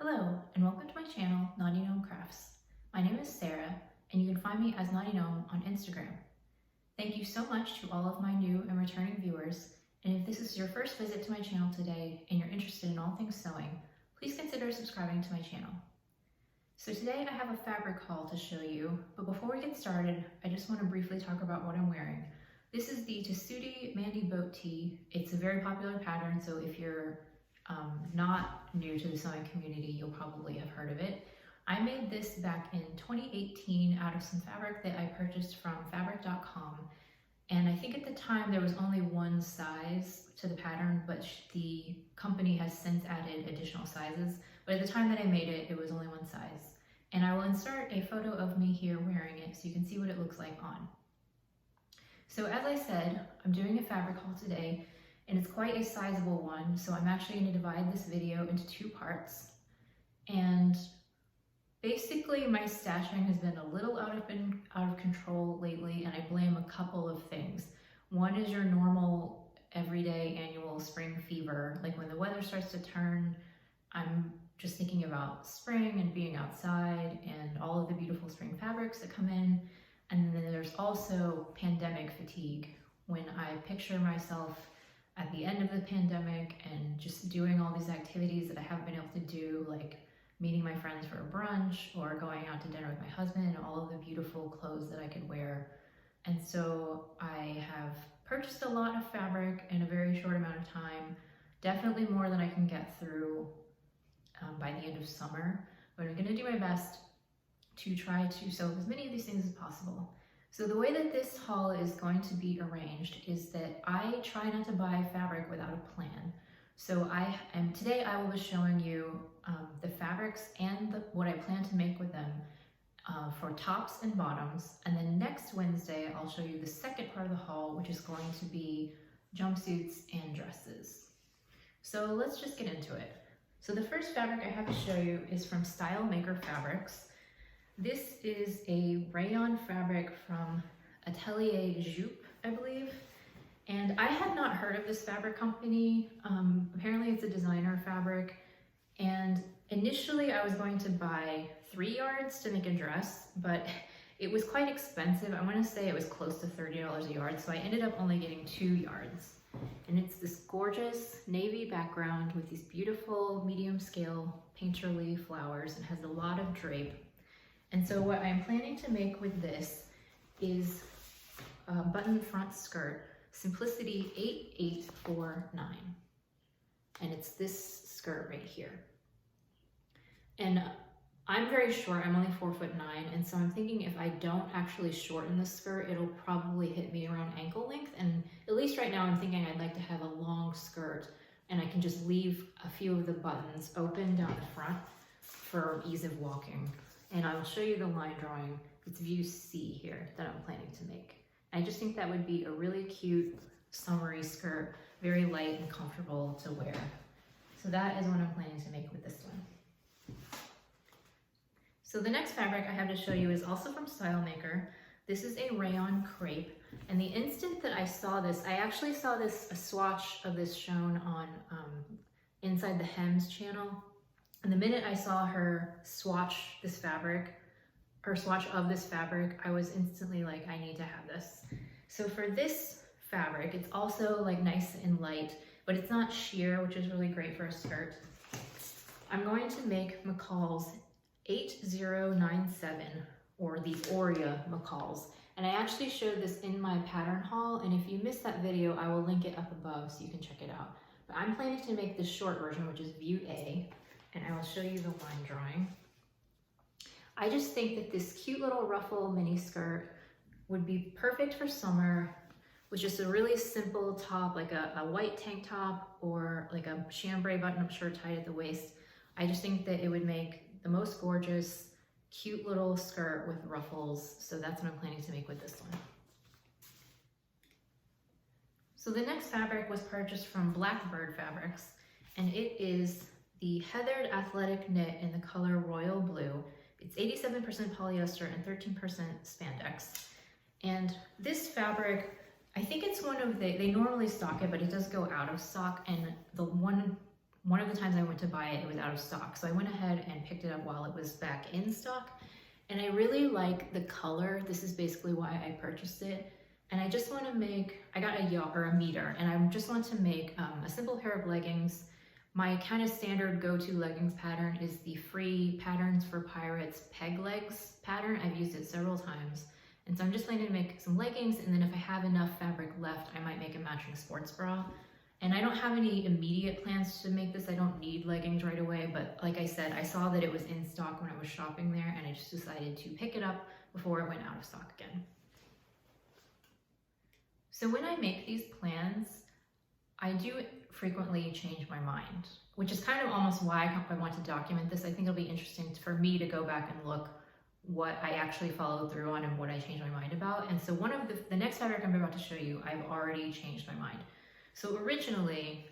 Hello, and welcome to my channel, Naughty Gnome Crafts. My name is Sarah, and you can find me as Naughty Gnome on Instagram. Thank you so much to all of my new and returning viewers, and if this is your first visit to my channel today and you're interested in all things sewing, please consider subscribing to my channel. So today I have a fabric haul to show you, but before we get started, I just want to briefly talk about what I'm wearing. This is the Tessuti Mandy Boat Tee. It's a very popular pattern, so if you're not new to the sewing community, you'll probably have heard of it. I made this back in 2018 out of some fabric that I purchased from fabric.com, and I think at the time there was only one size to the pattern, but the company has since added additional sizes. But at the time that I made it, it was only one size. And I will insert a photo of me here wearing it so you can see what it looks like on. So as I said, I'm doing a fabric haul today, and it's quite a sizable one, so I'm actually going to divide this video into two parts. And basically my stashing has been a little out of control lately, and I blame a couple of things. One is your normal everyday annual spring fever. Like when the weather starts to turn, I'm just thinking about spring and being outside and all of the beautiful spring fabrics that come in. And then there's also pandemic fatigue, when I picture myself at the end of the pandemic and just doing all these activities that I haven't been able to do, like meeting my friends for a brunch or going out to dinner with my husband, and all of the beautiful clothes that I could wear. And so I have purchased a lot of fabric in a very short amount of time, definitely more than I can get through by the end of summer, but I'm going to do my best to try to sew as many of these things as possible. So the way that this haul is going to be arranged is that I try not to buy fabric without a plan. So today I will be showing you the fabrics and what I plan to make with them for tops and bottoms. And then next Wednesday, I'll show you the second part of the haul, which is going to be jumpsuits and dresses. So let's just get into it. So the first fabric I have to show you is from Stylemaker Fabrics. This is a rayon fabric from Atelier Jupe, I believe. And I had not heard of this fabric company. Apparently it's a designer fabric. And initially I was going to buy 3 yards to make a dress, but it was quite expensive. I want to say it was close to $30 a yard, so I ended up only getting 2 yards. And it's this gorgeous navy background with these beautiful medium scale painterly flowers, and has a lot of drape. And so what I'm planning to make with this is a button front skirt, Simplicity 8849. And it's this skirt right here. And I'm very short, I'm only 4'9", and so I'm thinking if I don't actually shorten the skirt, it'll probably hit me around ankle length. And at least right now I'm thinking I'd like to have a long skirt, and I can just leave a few of the buttons open down the front for ease of walking. And I will show you the line drawing. It's view C here that I'm planning to make. I just think that would be a really cute summery skirt, very light and comfortable to wear. So that is what I'm planning to make with this one. So the next fabric I have to show you is also from Stylemaker. This is a rayon crepe. And the instant that I saw this, I actually saw a swatch of this shown on Inside the Hems channel. And the minute I saw her swatch of this fabric, I was instantly like, I need to have this. So for this fabric, it's also like nice and light, but it's not sheer, which is really great for a skirt. I'm going to make McCall's 8097, or the Aurea McCall's. And I actually showed this in my pattern haul, and if you missed that video, I will link it up above so you can check it out. But I'm planning to make the short version, which is view A. And I will show you the line drawing. I just think that this cute little ruffle mini skirt would be perfect for summer with just a really simple top, like a white tank top or like a chambray button-up shirt tied at the waist. I just think that it would make the most gorgeous, cute little skirt with ruffles. So that's what I'm planning to make with this one. So the next fabric was purchased from Blackbird Fabrics, and it is the Heathered Athletic Knit in the color Royal Blue. It's 87% polyester and 13% spandex. And this fabric, I think it's one of they normally stock it, but it does go out of stock. And the one one of the times I went to buy it, it was out of stock. So I went ahead and picked it up while it was back in stock. And I really like the color. This is basically why I purchased it. And I just want to make, I got a meter, and I just want to make a simple pair of leggings. My kind of standard go-to leggings pattern is the Free Patterns for Pirates peg legs pattern. I've used it several times. And so I'm just planning to make some leggings, and then if I have enough fabric left, I might make a matching sports bra. And I don't have any immediate plans to make this. I don't need leggings right away, but like I said, I saw that it was in stock when I was shopping there, and I just decided to pick it up before it went out of stock again. So when I make these plans, I do frequently change my mind, which is kind of almost why I want to document this. I think it'll be interesting for me to go back and look what I actually followed through on and what I changed my mind about. And so one of the next fabric I'm about to show you, I've already changed my mind. So originally,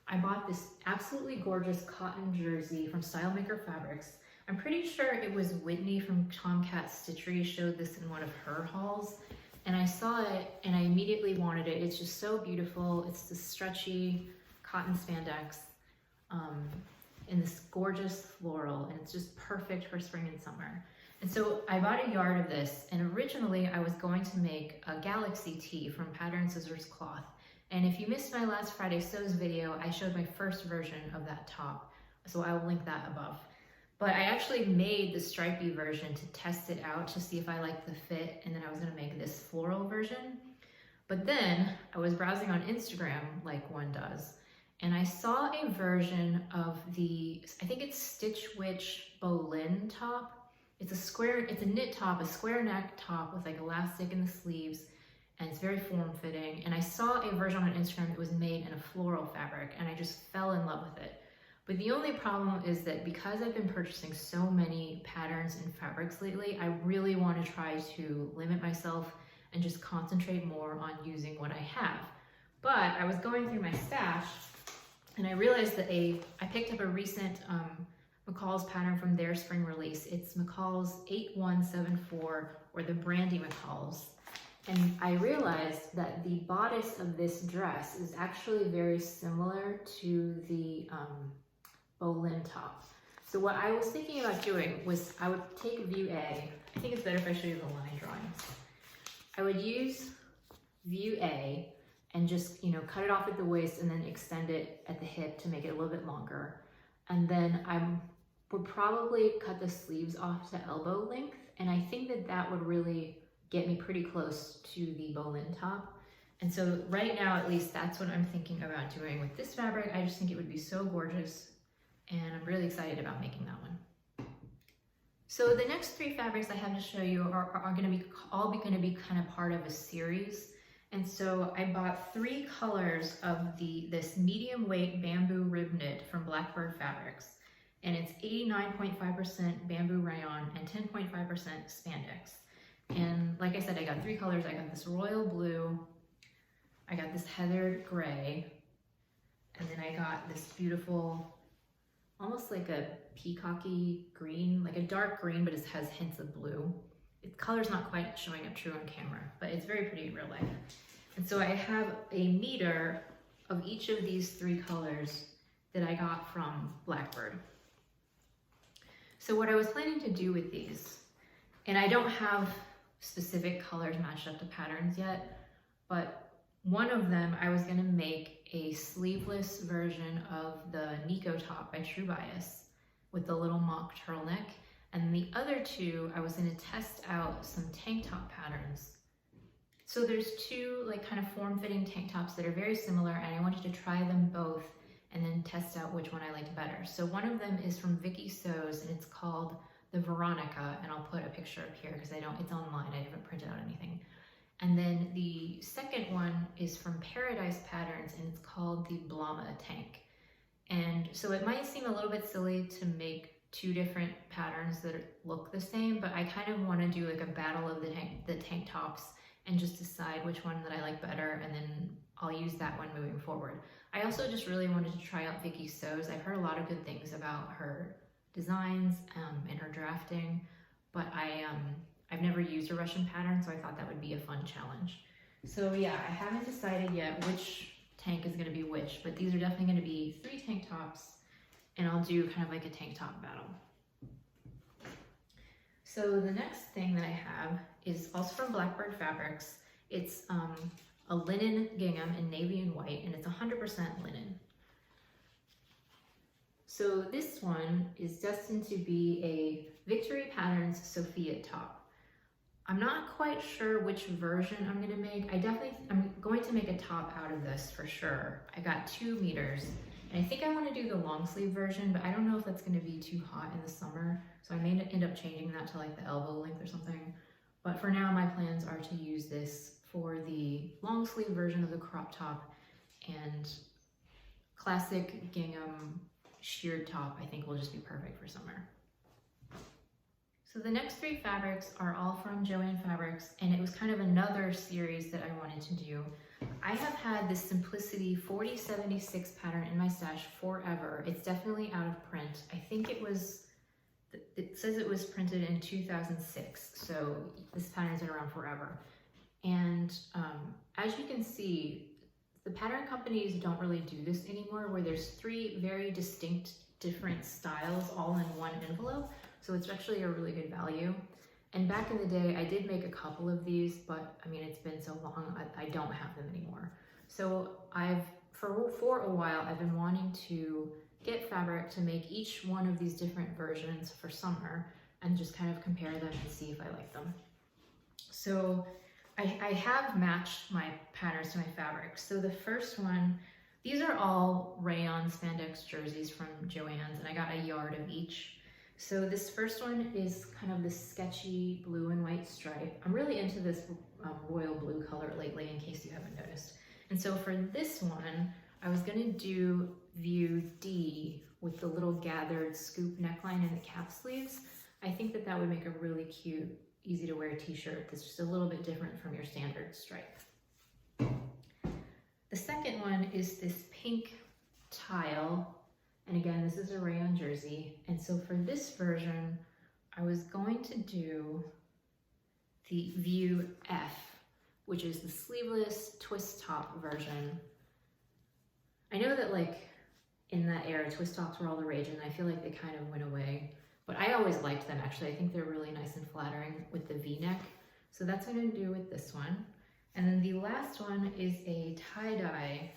I bought this absolutely gorgeous cotton jersey from Stylemaker Fabrics. I'm pretty sure it was Whitney from Tomcat Stitchery showed this in one of her hauls. And I saw it and I immediately wanted it. It's just so beautiful. It's this stretchy cotton spandex in this gorgeous floral, and it's just perfect for spring and summer. And so I bought a yard of this, and originally I was going to make a galaxy tee from Pattern Scissors cloth. And if you missed my last Friday Sews video, I showed my first version of that top. So I will link that above. But I actually made the stripy version to test it out to see if I liked the fit, and then I was gonna make this floral version. But then I was browsing on Instagram like one does, and I saw a version of the, I think it's Stitch Witch Bolin top. It's a knit top, a square neck top with like elastic in the sleeves, and it's very form-fitting. And I saw a version on Instagram that was made in a floral fabric, and I just fell in love with it. But the only problem is that because I've been purchasing so many patterns and fabrics lately, I really want to try to limit myself and just concentrate more on using what I have. But I was going through my stash, and I realized that I picked up a recent McCall's pattern from their spring release. It's McCall's 8174, or the Brandy McCall's. And I realized that the bodice of this dress is actually very similar to the Bolin top. So what I was thinking about doing was I would take view A. I think it's better if I show you the line drawings. I would use view A and just, cut it off at the waist and then extend it at the hip to make it a little bit longer. And then I would probably cut the sleeves off to elbow length. And I think that that would really get me pretty close to the Bolin top. And so right now, at least, that's what I'm thinking about doing with this fabric. I just think it would be so gorgeous, and I'm really excited about making that one. So the next three fabrics I have to show you are going to be all kind of part of a series. And so I bought 3 colors of this medium weight bamboo rib knit from Blackbird Fabrics. And it's 89.5% bamboo rayon and 10.5% spandex. And like I said, I got 3 colors. I got this royal blue, I got this heathered gray, and then I got this beautiful, almost like a peacocky green, like a dark green, but it has hints of blue. The color's not quite showing up true on camera, but it's very pretty in real life. And so I have a meter of each of these 3 colors that I got from Blackbird. So what I was planning to do with these, and I don't have specific colors matched up to patterns yet, but one of them I was gonna make a sleeveless version of the Nico top by True Bias with the little mock turtleneck. And the other 2, I was gonna test out some tank top patterns. So there's 2 kind of form-fitting tank tops that are very similar, and I wanted to try them both and then test out which one I liked better. So one of them is from Vicky Sews, and it's called the Veronica, and I'll put a picture up here because it's online, I haven't printed out anything. And then the second one is from Paradise Patterns, and it's called the Blama tank. And so it might seem a little bit silly to make 2 different patterns that look the same, but I kind of want to do like a battle of the tank tops and just decide which one that I like better, and then I'll use that one moving forward. I also just really wanted to try out Vicky Sews. I've heard a lot of good things about her designs and her drafting, but I've never used a Russian pattern, so I thought that would be a fun challenge. So yeah, I haven't decided yet which tank is gonna be which, but these are definitely gonna be 3 tank tops, and I'll do kind of like a tank top battle. So the next thing that I have is also from Blackbird Fabrics. It's a linen gingham in navy and white, and it's 100% linen. So this one is destined to be a Victory Patterns Sophia top. I'm not quite sure which version I'm gonna make. I'm going to make a top out of this for sure. I got 2 meters, and I think I wanna do the long sleeve version, but I don't know if that's gonna be too hot in the summer, so I may end up changing that to like the elbow length or something. But for now, my plans are to use this for the long sleeve version of the crop top, and classic gingham sheared top I think will just be perfect for summer. So the next 3 fabrics are all from Joann Fabrics, and it was kind of another series that I wanted to do. I have had this Simplicity 4076 pattern in my stash forever. It's definitely out of print. I think it says it was printed in 2006, so this pattern's been around forever. And as you can see, the pattern companies don't really do this anymore, where there's 3 very distinct different styles all in one envelope. So it's actually a really good value. And back in the day, I did make a couple of these, but I mean, it's been so long, I don't have them anymore. So for a while, I've been wanting to get fabric to make each one of these different versions for summer and just kind of compare them and see if I like them. So I have matched my patterns to my fabrics. So the first one, these are all rayon spandex jerseys from Joann's, and I got a yard of each. So this first one is kind of this sketchy blue and white stripe. I'm really into this royal blue color lately, in case you haven't noticed. And so for this one, I was gonna do view D with the little gathered scoop neckline and the cap sleeves. I think that would make a really cute, easy to wear t-shirt that's just a little bit different from your standard stripe. The second one is this pink tile. And again, this is a rayon jersey. And so for this version, I was going to do the view F, which is the sleeveless twist top version. I know that like in that era, twist tops were all the rage, and I feel like they kind of went away, but I always liked them actually. I think they're really nice and flattering with the V-neck. So that's what I'm gonna do with this one. And then the last one is a tie-dye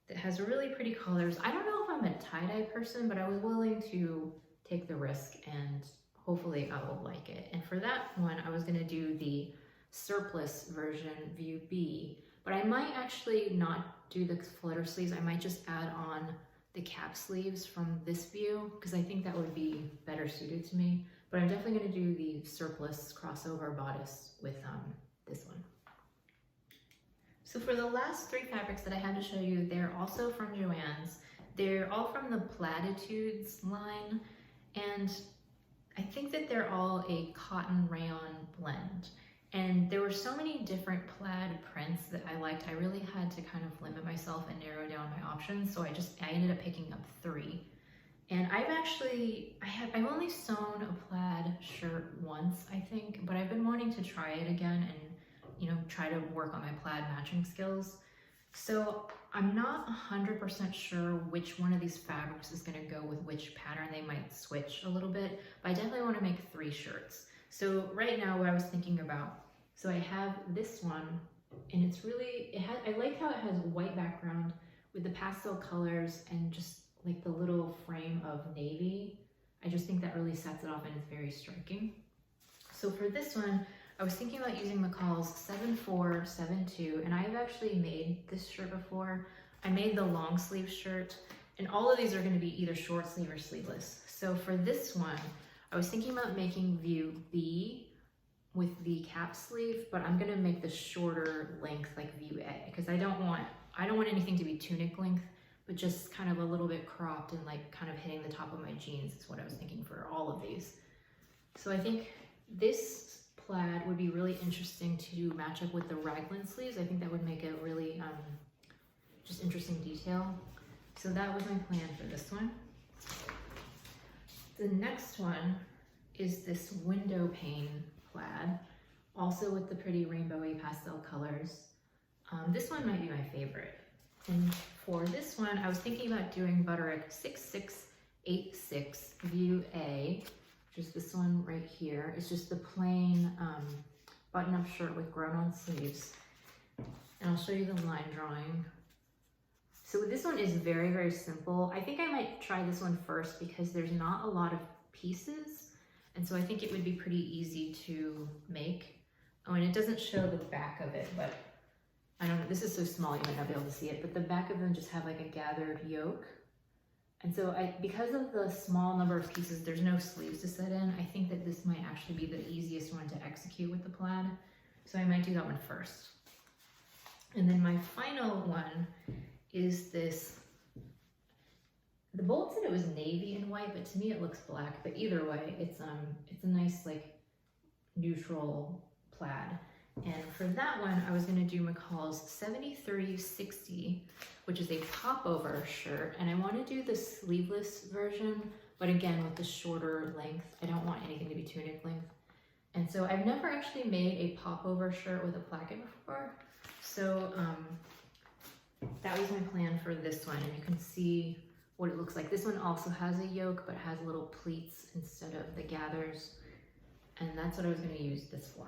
that has really pretty colors. I don't know if I'm a tie-dye person, but I was willing to take the risk and hopefully I will like it. And for that one, I was gonna do the surplus version, view B, but I might actually not do the flutter sleeves. I might just add on the cap sleeves from this view, because I think that would be better suited to me. But I'm definitely gonna do the surplus crossover bodice with this one. So for the last 3 fabrics that I had to show you, they're also from Joann's. They're all from the Platitudes line, and I think that they're all a cotton rayon blend. And there were so many different plaid prints that I liked. I really had to kind of limit myself and narrow down my options, so I ended up picking up 3. And I've only sewn a plaid shirt once, I think, but I've been wanting to try it again and try to work on my plaid matching skills. So I'm not 100% sure which one of these fabrics is gonna go with which pattern. They might switch a little bit, but I definitely wanna make 3 shirts. So right now what I was thinking about, so I have this one, and it's really, I like how it has white background with the pastel colors and just like the little frame of navy. I just think that really sets it off and it's very striking. So for this one, I was thinking about using McCall's 7472, and I've actually made this shirt before. I made the long sleeve shirt, and all of these are going to be either short sleeve or sleeveless. So for this one, I was thinking about making view B with the cap sleeve, but I'm going to make the shorter length like view A, because I don't want anything to be tunic length, but just kind of a little bit cropped and like kind of hitting the top of my jeans is what I was thinking for all of these. So I think this plaid would be really interesting to match up with the raglan sleeves. I think that would make a really just interesting detail. So that was my plan for this one. The next one is this window pane plaid, also with the pretty rainbowy pastel colors. This one might be my favorite. And for this one, I was thinking about doing Butterick 6686 View A, which is this one right here. It's just the plain button-up shirt with grown-on sleeves. And I'll show you the line drawing. So this one is very, very simple. I think I might try this one first because there's not a lot of pieces. And so I think it would be pretty easy to make. Oh, and it doesn't show the back of it, but I don't know, this is so small you might not be able to see it, but the back of them just have like a gathered yoke. And so because of the small number of pieces, there's no sleeves to set in. I think that this might actually be the easiest one to execute with the plaid. So I might do that one first. And then my final one is this. The bolt said it was navy and white, but to me it looks black. But either way, it's a nice like neutral plaid. And for that one, I was gonna do McCall's 7360, which is a popover shirt. And I wanna do the sleeveless version, but again, with the shorter length. I don't want anything to be tunic length. And so I've never actually made a popover shirt with a placket before. So that was my plan for this one. And you can see what it looks like. This one also has a yoke, but has little pleats instead of the gathers. And that's what I was gonna use this for.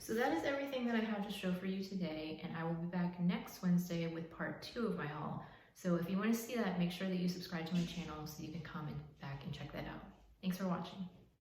So that is everything that I have to show for you today, and I will be back next Wednesday with part 2 of my haul. So if you want to see that, make sure that you subscribe to my channel so you can comment back and check that out. Thanks for watching.